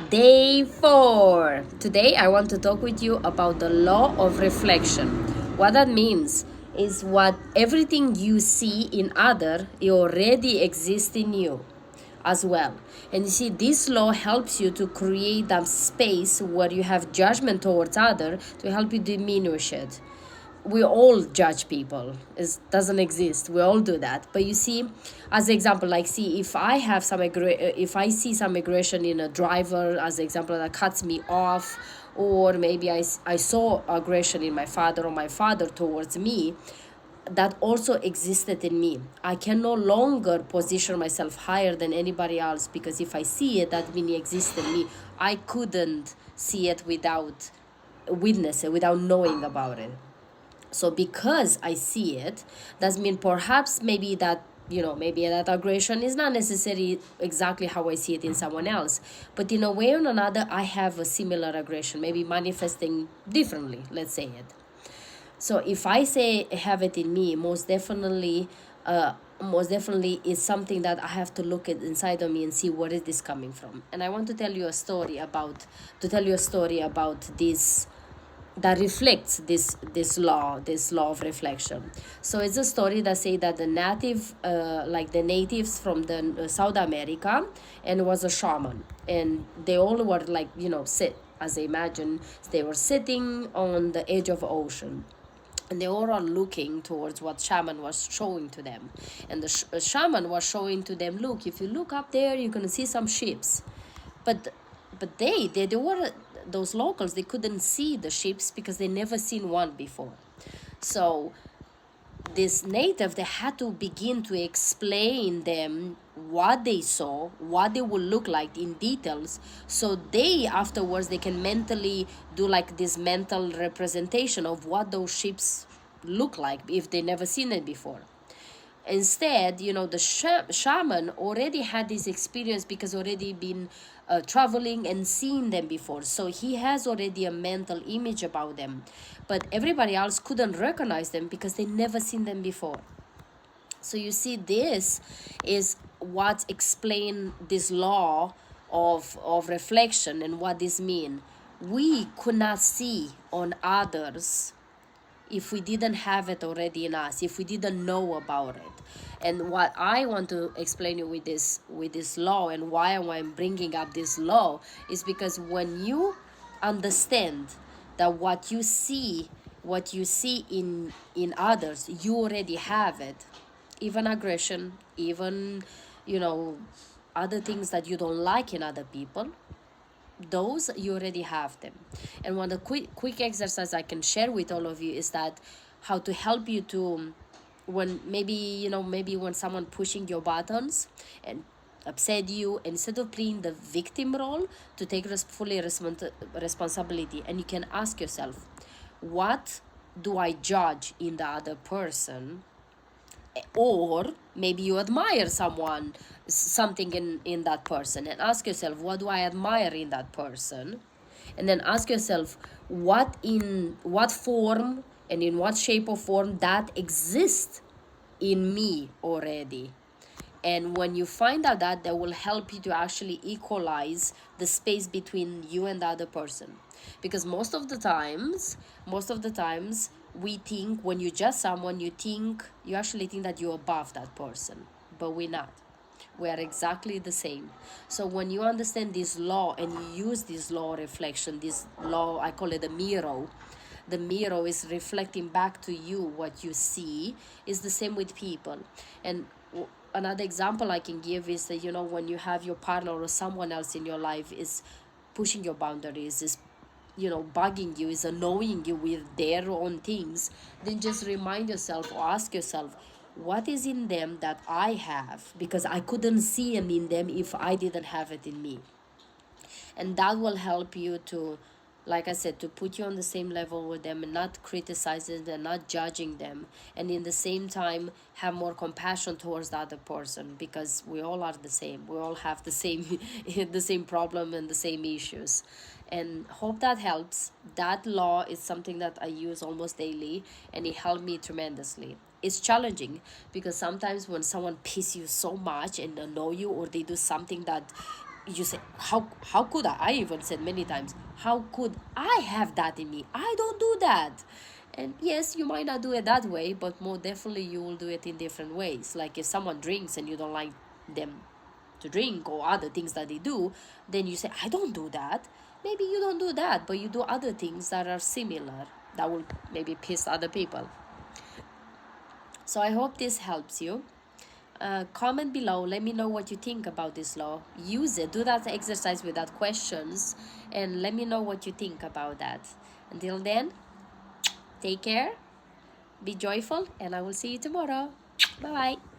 Day 4. Today I want to talk with you about the law of reflection. What that means is what everything you see in other, it already exists in you as well. And you see, this law helps you to create that space where you have judgment towards other to help you diminish it. We all judge people. It doesn't exist. We all do that. But you see, as an example, like, see, if I have if I see some aggression in a driver, as an example, that cuts me off, or maybe I saw aggression in my father or my father towards me, that also existed in me. I can no longer position myself higher than anybody else, because if I see it, that means it exists in me. I couldn't see it without witness it, without knowing about it. So because I see it, that means perhaps maybe that, maybe that aggression is not necessarily exactly how I see it in someone else, but in a way or another I have a similar aggression, maybe manifesting differently, let's say it. So if I say have it in me, most definitely is something that I have to look at inside of me and see where is this coming from. And I want to tell you a story about this that reflects this law of reflection. So it's a story that say that the natives from the South America, and was a shaman, and they all were like, sit, as they imagine, they were sitting on the edge of the ocean, and they all are looking towards what shaman was showing to them. And the shaman was showing to them, look, if you look up there, you're going to see some ships. But they were, those locals, they couldn't see the ships because they never seen one before. So this native, they had to begin to explain them what they saw, what they would look like in details, so they afterwards they can mentally do like this mental representation of what those ships look like if they never seen it before. Instead, the shaman already had this experience because already been traveling and seeing them before, so he has already a mental image about them, but everybody else couldn't recognize them because they never seen them before. So you see, this is what explain this law of reflection. And what this mean, we could not see on others if we didn't have it already in us, if we didn't know about it. And what I want to explain you with this law, and why I'm bringing up this law, is because when you understand that what you see in others, you already have it, even aggression, even other things that you don't like in other people, those you already have them. And one of the quick exercise I can share with all of you is that how to help you to, when maybe when someone pushing your buttons and upset you, instead of playing the victim role, to take fully responsibility. And you can ask yourself, what do I judge in the other person? Or maybe you admire something in that person, and ask yourself, what do I admire in that person? And then ask yourself, what form and in what shape or form that exists in me already. And when you find out that will help you to actually equalize the space between you and the other person. Because most of the times we think, when you judge someone, you actually think that you're above that person, but we're not. We are exactly the same. So when you understand this law and you use this law reflection, this law, I call it the mirror is reflecting back to you what you see, is the same with people. And another example I can give is that, when you have your partner or someone else in your life is pushing your boundaries, is bugging you, is annoying you with their own things, then just remind yourself or ask yourself, what is in them that I have, because I couldn't see them in them if I didn't have it in me. And that will help you to, like I said, to put you on the same level with them, and not criticizing them, not judging them, and in the same time have more compassion towards the other person, because we all are the same. We all have the same the same problem and the same issues. And hope that helps. That law is something that I use almost daily, and it helped me tremendously. It's challenging because sometimes when someone pisses you so much and annoy you, or they do something that you say, how could I even said many times, how could I have that in me? I don't do that. And yes, you might not do it that way, but more definitely you will do it in different ways. Like if someone drinks and you don't like them to drink or other things that they do, then you say, I don't do that. Maybe you don't do that, but you do other things that are similar that will maybe piss other people. So I hope this helps you. Comment below, let me know what you think about this law. Use it, do that exercise without questions, and let me know what you think about that. Until then, take care, be joyful, and I will see you tomorrow. Bye bye.